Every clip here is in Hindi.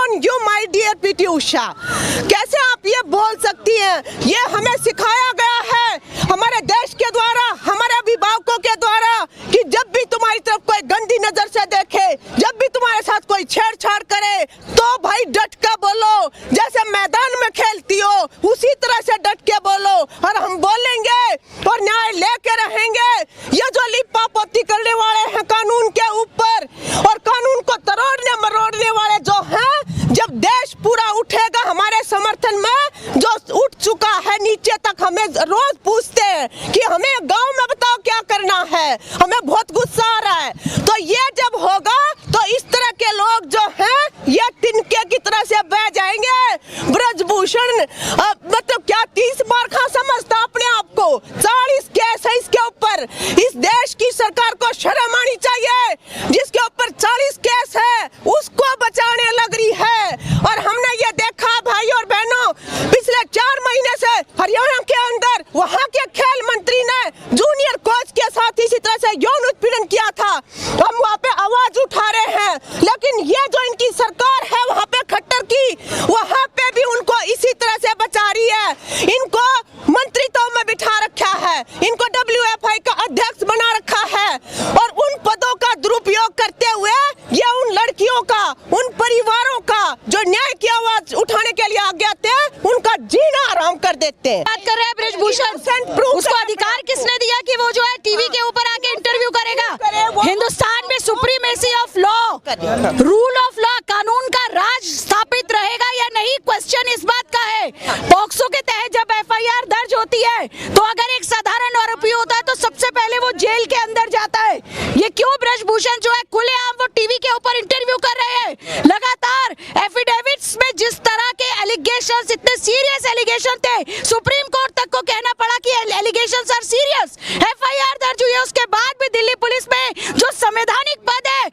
On you my dear PT Usha, कैसे आप ये बोल सकती हैं? ये हमें सिखाया गया है हमारे देश के द्वारा, हमारे अभिभावकों के द्वारा, कि जब भी तुम्हारी तरफ कोई गंदी नजर से देखे, जब भी तुम्हारे साथ कोई छेड़छाड़ करे, तो भाई डट के बोलो। जैसे मैदान में खेलती हो उसी तरह से डट के बोलो, और हम बोलेंगे और न्याय लेके रहेंगे। ये जो लिपापोती करने वाले हैं कानून के ऊपर, और कानून को तोड़ने मरोड़ने वाले जो हैं, जब देश पूरा उठेगा हमारे समर्थन में, जो उठ चुका है नीचे तक, हमें रोज पूछते हैं कि हमें गांव में बताओ क्या करना है, हमें बहुत गुस्सा आ रहा है। तो ये जब होगा तो इस तरह के लोग जो हैं ये तिनके की तरह से बह जाएंगे। ब्रजभूषण मतलब क्या 30 बार खा समझता अपने आप को? 40 केस है इसके ऊपर। इस देश की सरकार को शर्म आनी चाहिए, जिसके ऊपर 40 केस है उसको बचाने लग रही है। और हमने ये देखा भाई और बहनों, पिछले 4 महीने से हरियाणा के अंदर वहाँ के खेल मंत्री ने जूनियर कोच के साथ इसी तरह से यौन उत्पीड़न किया था। हम वहाँ पे आवाज उठा रहे हैं, लेकिन ये जो इनकी सरकार है वहाँ पे खट्टर की, वहाँ पे भी उनको इसी तरह से बचा रही है। इनको मंत्रित्व में बिठा रखा है, इनको WFI का अध्यक्ष बना रखा है, और उन पदों का दुरुपयोग करते हुए ये उन लड़कियों का, उन परिवारों का जो न्याय की आवाज उठाने के लिए आगे आते हैं, उनका जीना आराम कर देते हैं। बात कर रहे हैं ब्रजभूषण, उसको अधिकार किसने दिया कि वो जो है टीवी के ऊपर आके इंटरव्यू करेगा? हिंदुस्तान में supremacy of law, rule of law, कानून का राज स्थापित रहेगा या नहीं, क्वेश्चन इस बात का है। पॉक्सो के तहत जब FIR दर्ज होती है तो अगर एक साधारण आरोपी होता है तो सबसे पहले वो जेल के अंदर जाता है। ये क्यों ब्रजभूषण जो है खुलेआम वो टीवी के ऊपर इंटरव्यू कर रहे हैं? लगातार एफिडेविट्स में जिस तरह के एलिगेशंस, इतने सीरियस एलिगेशन थे, सुप्रीम कोर्ट तक को कहना पड़ा कि एलिगेशंस आर सीरियस। FIR दर्ज हुई है, उसके बाद भी दिल्ली पुलिस में जो संवैधानिक पद है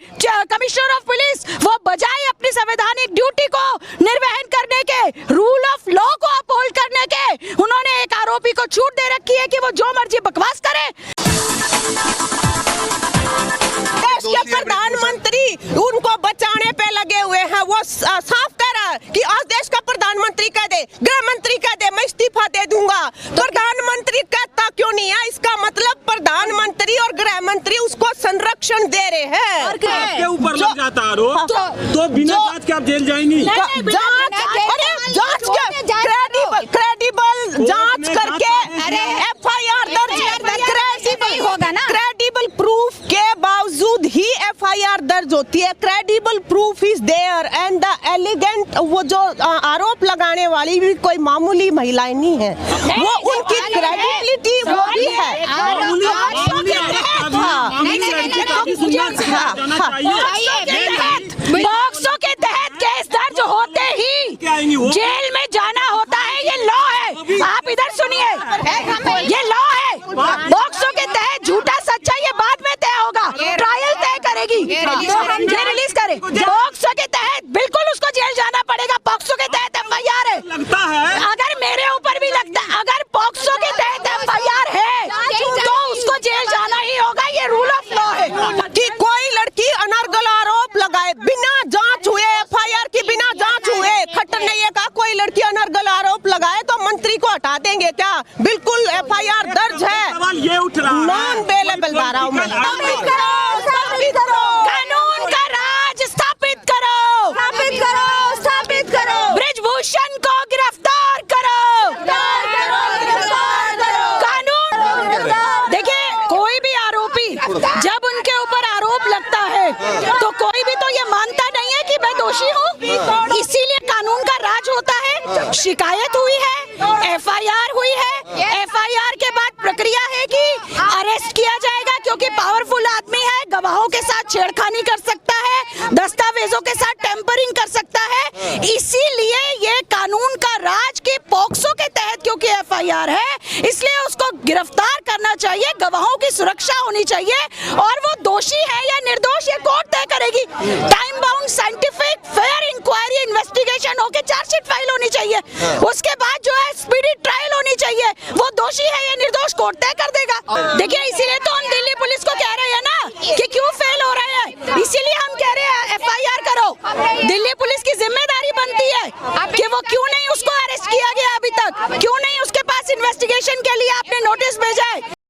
कमिश्नर ऑफ पुलिस, वो बजाय अपनी संवैधानिक ड्यूटी को निर्वहन करने के, रूल ऑफ लॉ को अपहोल्ड करने के, उन्होंने एक आरोपी को छूट दे रखी है कि वो जो मर्जी बकवास करे। देश के प्रधानमंत्री उनको बचाने पे लगे हुए हैं। वो साफ कह रहा है कि आज देश का प्रधानमंत्री कह दे, गृह मंत्री कह दे मैं इस्तीफा दे दूंगा, तो प्रधानमंत्री कहता क्यों नहीं है? इसका मतलब प्रधानमंत्री और गृह मंत्री उसको संरक्षण दे रहे हैं। आपके ऊपर लग जाता आरोप तो बिना जांच के आप जेल जाएंगी? क्रेडिबल जांच करके FIR दर्ज होगा ना, क्रेडिबल प्रूफ के बावजूद ही FIR दर्ज होती है। Credible proof is there and the alleged, वो जो आरोप लगाने वाली भी कोई मामूली महिलाएं नहीं है, वो उनकी क्रेडिबिलिटी वो भी है। पॉक्सो के तहत केस दर्ज होते ही जेल में जाना होता है, ये लॉ है। आप इधर सुनिए, ये लॉ है। पॉक्सो के तहत झूठा सच्चा ये बाद में तय होगा, ट्रायल तय करेगी, ये रिलीज करे। पॉक्सो के तहत बिल्कुल उसको जेल जाना पड़ेगा। पॉक्सो के तहत FIR है, लगता है अगर मेरे ऊपर भी लगता है, अगर पॉक्सो के तहत FIR है तो उसको जेल जाना ही होगा, ये रूल ऑफ लॉ है। कि कोई लड़की अनर्गल आरोप लगाए बिना जांच हुए, FIR की बिना जांच हुए, खट्टर ने ये कहा कोई लड़की अनर्गल आरोप लगाए तो मंत्री को हटा देंगे क्या? बिल्कुल FIR दर्ज है, सवाल ये उठ रहा है, नॉन बेलेबल धारा में। कानून का राज स्थापित करो, स्थापित करो। ब्रजभूषण को गिरफ्तार करो, कानून। देखिए, कोई भी आरोपी जब उनके ऊपर आरोप लगता है तो कोई भी तो ये मानता नहीं है कि मैं दोषी हूँ, इसीलिए कानून का राज होता है। शिकायत हुई है, FIR हुई है, FIR के बाद प्रक्रिया है कि अरेस्ट किया जाएगा, क्योंकि पावरफुल आदमी है, गवाहों के साथ छेड़खानी कर सकता है, दस्तावेजों के साथ टेम्परिंग कर सकता है। इसीलिए ये कानून का राज के पॉक्सो के तहत, क्योंकि FIR है, इसलिए उसको गिरफ्तार करना चाहिए, गवाहों की सुरक्षा होनी चाहिए, और वो दोषी है या निर्दोष ये कोर्ट तय करेगी। Time bound scientific fair inquiry investigation होके चार्जशीट फाइल होनी चाहिए, उसके बाद जो है स्पीडी ट्रायल होनी चाहिए। वो दोषी है या निर्दोष कोर्ट तय कर देगा। देखिए, इसीलिए तो हम दिल्ली पुलिस को कह रहे हैं ना कि क्यों फेल हो रहे हैं, इसीलिए हम कह रहे हैं FIR करो। दिल्ली पुलिस की जिम्मेदारी है कि वो क्यों नहीं उसको अरेस्ट किया गया अभी तक, क्यों नहीं उसके पास इन्वेस्टिगेशन के लिए आपने नोटिस भेजा है?